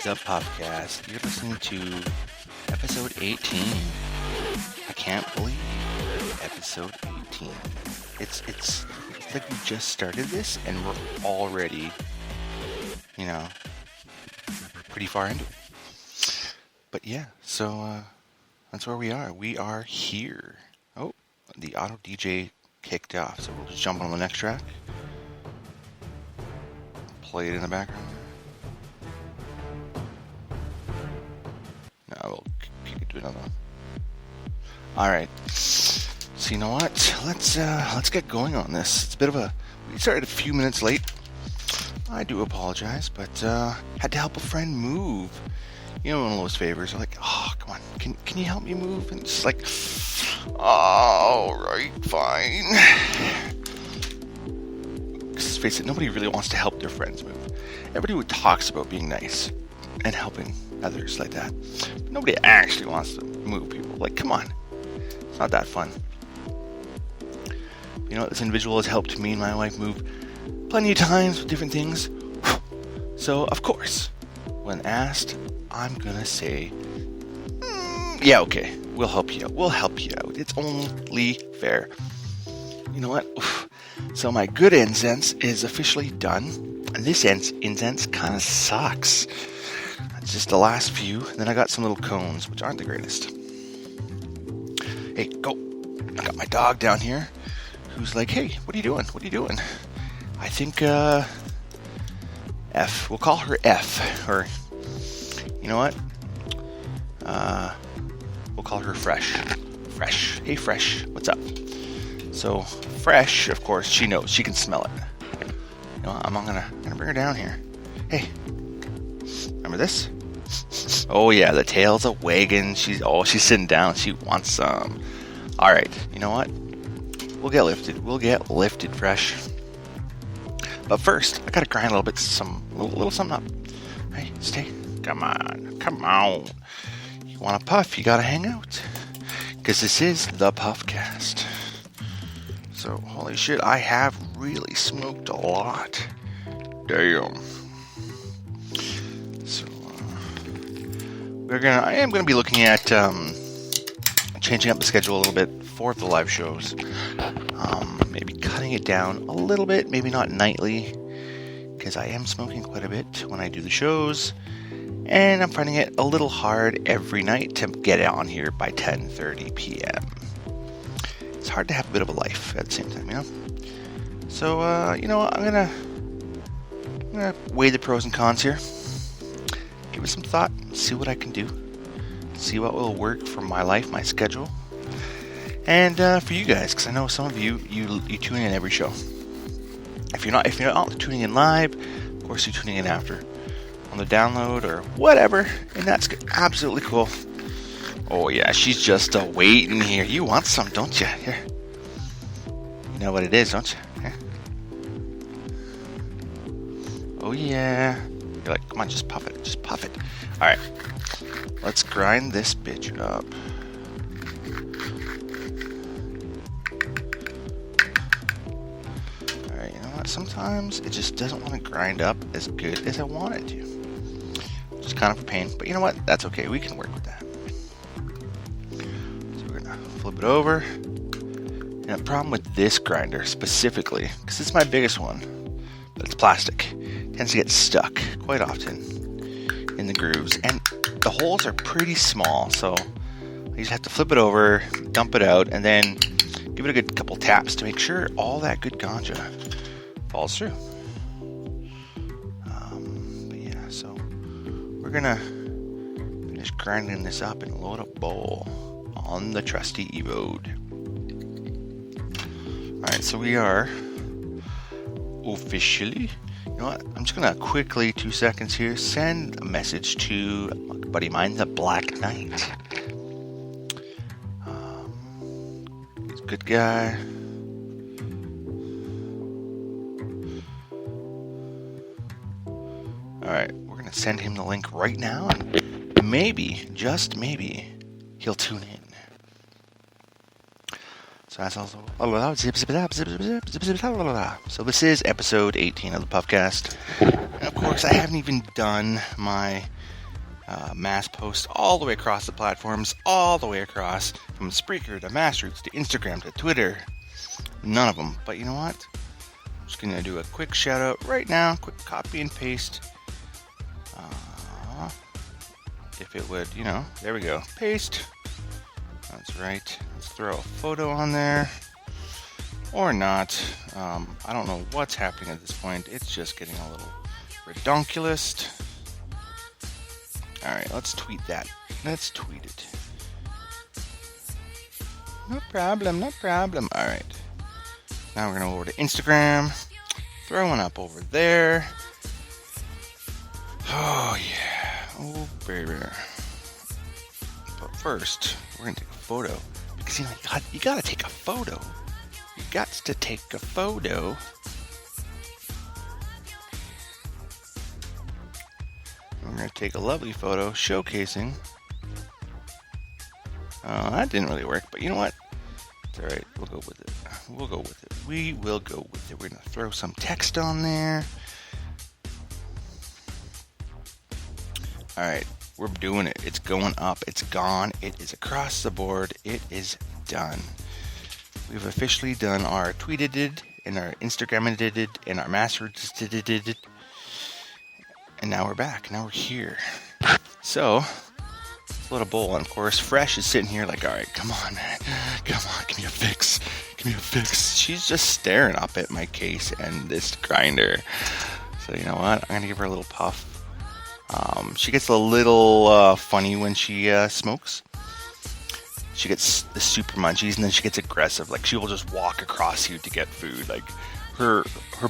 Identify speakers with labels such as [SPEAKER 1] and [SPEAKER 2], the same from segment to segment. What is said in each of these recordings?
[SPEAKER 1] ThePuffCast. You're listening to episode 18. I can't believe episode 18. It's like we just started this and we're already, pretty far into it. But yeah, so that's where we are. We are here. Oh, the auto DJ kicked off, so we'll just jump on the next track. Play it in the background. No, we'll keep it to another one. Alright. So you know what? Let's get going on this. It's a bit of we started a few minutes late. I do apologize, but had to help a friend move. You know, one of those favors. They're like, oh, come on, can you help me move? And it's just like, all right, fine. Because face it, nobody really wants to help their friends move. Everybody talks about being nice and helping others like that. But nobody actually wants to move people. Like, come on. It's not that fun. You know, this individual has helped me and my wife move plenty of times with different things. So, of course, when asked, I'm gonna say, yeah, okay, we'll help you out. We'll help you out. It's only fair. You know what? So my good incense is officially done. And this incense kind of sucks. It's just the last few. And then I got some little cones, which aren't the greatest. Hey, go. I got my dog down here who's like, hey, what are you doing? What are you doing? I think, F. We'll call her F. Or, you know what? We'll call her Fresh. Fresh. Hey, Fresh. What's up? So, Fresh, of course, she knows. She can smell it. You know, I'm gonna bring her down here. Hey, remember this? Oh yeah, the tail's a wagging. She's sitting down. She wants some. All right, you know what? We'll get lifted. We'll get lifted, Fresh. But first, I gotta grind a little bit, little something up. Hey, stay. Come on. You want a puff? You gotta hang out. Because this is the PuffCast. So, holy shit, I have really smoked a lot. Damn. So, I am gonna be looking at changing up the schedule a little bit for the live shows. Maybe cutting it down a little bit, maybe not nightly, because I am smoking quite a bit when I do the shows, and I'm finding it a little hard every night to get on here by 10:30 p.m. It's hard to have a bit of a life at the same time, you know? So, you know what, I'm gonna weigh the pros and cons here, give it some thought, see what I can do, see what will work for my life, my schedule, and for you guys, because I know some of you tune in every show. If you're not tuning in live, of course you're tuning in after. on the download or whatever, and that's absolutely cool. Oh yeah, she's just waiting here. You want some, don't you? Here. You know what it is, don't you? Here. Oh yeah. You're like, come on, just puff it. Just puff it. Alright. Let's grind this bitch up. Alright, you know what? Sometimes it just doesn't want to grind up as good as I want it to. Which is kind of a pain, but you know what? That's okay. We can work with that. So we're going to flip it over. And the problem with this grinder specifically, because it's my biggest one, but it's plastic, tends to get stuck quite often in the grooves. And the holes are pretty small, so I just have to flip it over, dump it out, and then give it a good couple taps to make sure all that good ganja falls through. But yeah, so we're gonna finish grinding this up and load a bowl on the trusty Evode. Alright, so we are officially, you know what, I'm just gonna quickly, 2 seconds here, send a message to a buddy of mine, the Black Knight. He's a good guy. Alright, we're gonna send him the link right now, and maybe, just maybe, he'll tune in. So that's also. So this is episode 18 of the PuffCast. And of course, I haven't even done my mass post all the way across the platforms, all the way across from Spreaker to Massroots to Instagram to Twitter. None of them. But you know what? I'm just going to do a quick shout out right now. Quick copy and paste. If it would, you know, there we go. Paste. That's right. Let's throw a photo on there. Or not. I don't know what's happening at this point. It's just getting a little redonkulous. Alright, let's tweet that. Let's tweet it. No problem, no problem. Alright. Now we're going to go over to Instagram. Throw one up over there. Oh, yeah. Oh, baby. But first, we're going to take a photo. Because, you know, you got to take a photo. You got to take a photo. We're going to take a lovely photo showcasing. That didn't really work, but you know what? It's alright. We'll go with it. We'll go with it. We will go with it. We're going to throw some text on there. Alright. We're doing it. It's going up. It's gone. It is across the board. It is done. We've officially done our tweeted and our Instagrammed and our Massroots. And now we're back. Now we're here. So, let's load a bowl. And of course, Fresh is sitting here like, alright, come on, man. Come on, give me a fix. Give me a fix. She's just staring up at my case and this grinder. So, you know what? I'm going to give her a little puff. She gets a little funny when she smokes. She gets the super munchies, and then she gets aggressive. Like, she will just walk across you to get food. Like, her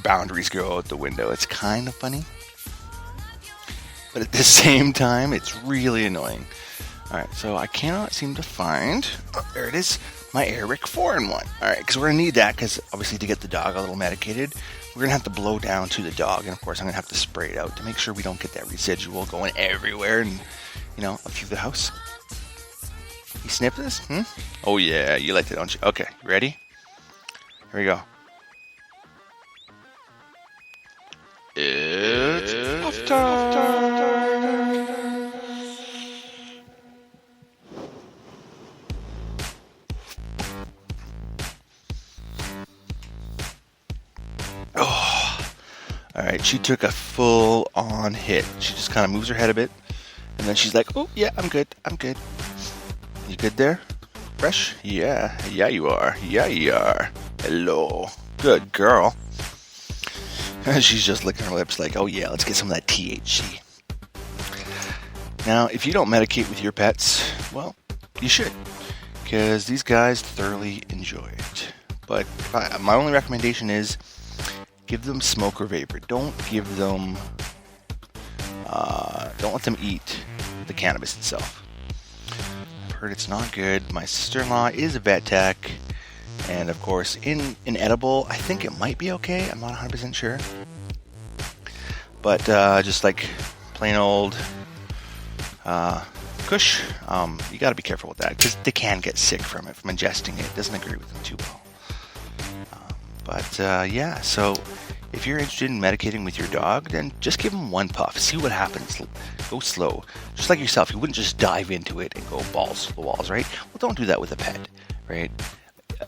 [SPEAKER 1] boundaries go out the window. It's kind of funny. But at the same time, it's really annoying. Alright, so I cannot seem to find... Oh, there it is. My Airwick 4-in-1. Alright, because we're going to need that, because obviously to get the dog a little medicated, we're going to have to blow down to the dog. And of course, I'm going to have to spray it out to make sure we don't get that residual going everywhere and, you know, up through the house. You sniff this? Oh yeah, you like it, don't you? Okay, ready? Here we go. It's puff time. Oh, all right. She took a full-on hit. She just kind of moves her head a bit, and then she's like, "Oh yeah, I'm good. I'm good." You good there? Fresh? Yeah. Yeah, you are. Yeah, you are. Hello. Good girl. She's just licking her lips like, oh yeah, let's get some of that THC. Now, if you don't medicate with your pets, well, you should. Because these guys thoroughly enjoy it. But my only recommendation is give them smoke or vapor. Don't give them don't let them eat the cannabis itself. I've heard it's not good. My sister-in-law is a vet tech, and of course, in an edible, I think it might be okay. I'm not 100% sure. But just like plain old Kush, you got to be careful with that because they can get sick from it, from ingesting it. It doesn't agree with them too well. Yeah, so if you're interested in medicating with your dog, then just give him one puff. See what happens. Go slow. Just like yourself, you wouldn't just dive into it and go balls to the walls, right? Well, don't do that with a pet, right?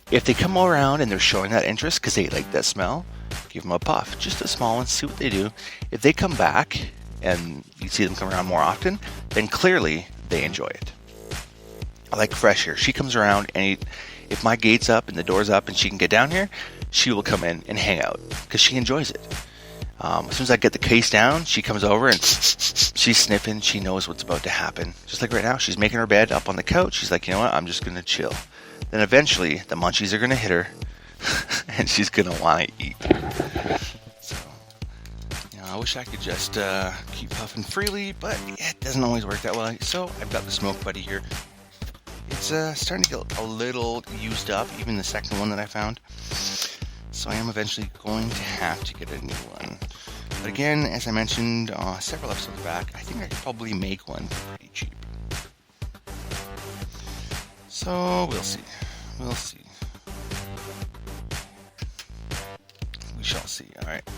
[SPEAKER 1] If they come around and they're showing that interest because they like that smell, give them a puff. Just a small one, see what they do. If they come back and you see them come around more often, then clearly they enjoy it. I like Fresh here. She comes around and if my gate's up and the door's up and she can get down here, she will come in and hang out because she enjoys it. As soon as I get the case down, she comes over and she's sniffing. She knows what's about to happen. Just like right now, she's making her bed up on the couch. She's like, you know what? I'm just going to chill. Then eventually, the munchies are going to hit her and she's going to want to eat. So, I wish I could just keep puffing freely, but it doesn't always work that well. So, I've got the Smoke Buddy here. It's starting to get a little used up, even the second one that I found. So I am eventually going to have to get a new one. But again, as I mentioned several episodes back, I think I could probably make one pretty cheap. So we'll see. We'll see. We shall see. Alright.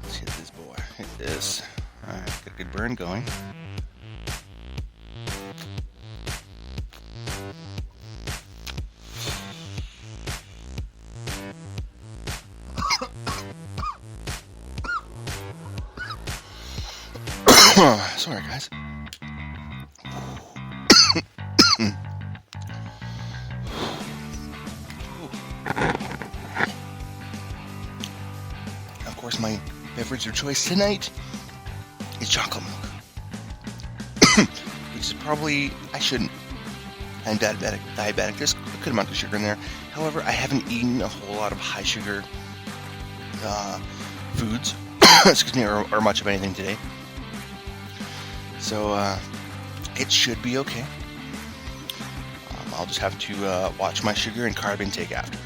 [SPEAKER 1] Let's hit this boy. Hit this. Alright, got a good burn going. Sorry, guys. Of course, my beverage of choice tonight is chocolate milk. Which is probably, I shouldn't. I'm diabetic. There's a good amount of sugar in there. However, I haven't eaten a whole lot of high sugar foods, excuse me, or much of anything today. So, it should be okay. I'll just have to watch my sugar and carb intake after.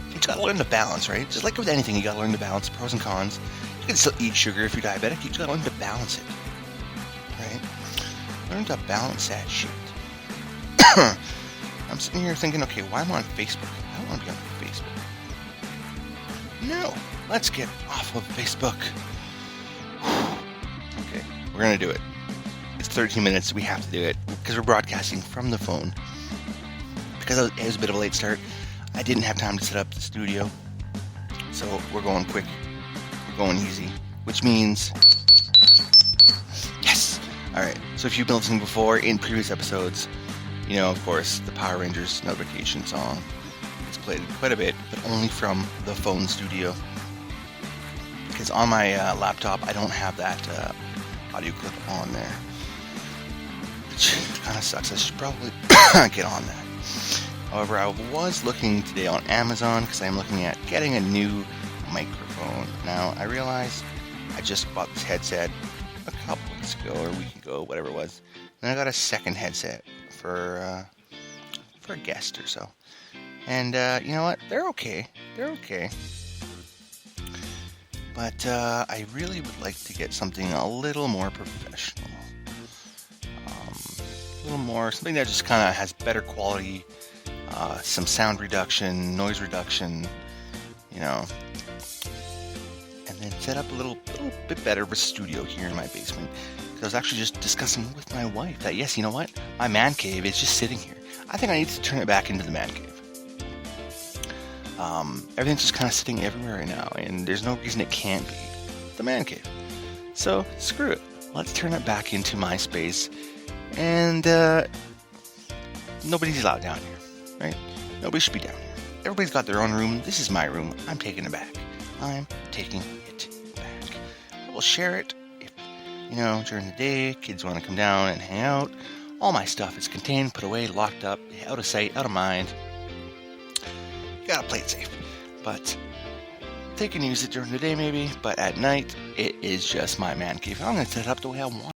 [SPEAKER 1] You just gotta learn to balance, right? Just like with anything, you gotta learn to balance the pros and cons. You can still eat sugar if you're diabetic, you just gotta learn to balance it. Right? Learn to balance that shit. I'm sitting here thinking, okay, why am I on Facebook? I don't want to be on Facebook. No, let's get off of Facebook. Okay, we're gonna do it. It's 13 minutes, we have to do it, because we're broadcasting from the phone. Because it was a bit of a late start, I didn't have time to set up the studio. So we're going quick, we're going easy, which means, yes! Alright, so if you've been listening before, in previous episodes, you know, of course, the Power Rangers notification song. It's played quite a bit, but only from the phone studio. Because on my laptop, I don't have that audio clip on there. Which kind of sucks. I should probably get on that. However, I was looking today on Amazon because I'm looking at getting a new microphone. Now, I realized I just bought this headset a couple weeks ago or a week ago, whatever it was. And I got a second headset for a guest or so. And you know what? They're okay. They're okay. But I really would like to get something a little more professional. A little more, something that just kind of has better quality, some sound reduction, noise reduction, you know. And then set up a little bit better of a studio here in my basement. I was actually just discussing with my wife that, yes, you know what? My man cave is just sitting here. I think I need to turn it back into the man cave. Everything's just kind of sitting everywhere right now, and there's no reason it can't be the man cave. So, screw it. Let's turn it back into my space, and nobody's allowed down here, right? Nobody should be down here. Everybody's got their own room. This is my room. I'm taking it back. I'm taking it back. I will share it. You know, during the day, kids want to come down and hang out. All my stuff is contained, put away, locked up, out of sight, out of mind. You gotta play it safe. But They can use it during the day maybe, but at night, it is just my man cave. I'm going to set it up the way I want.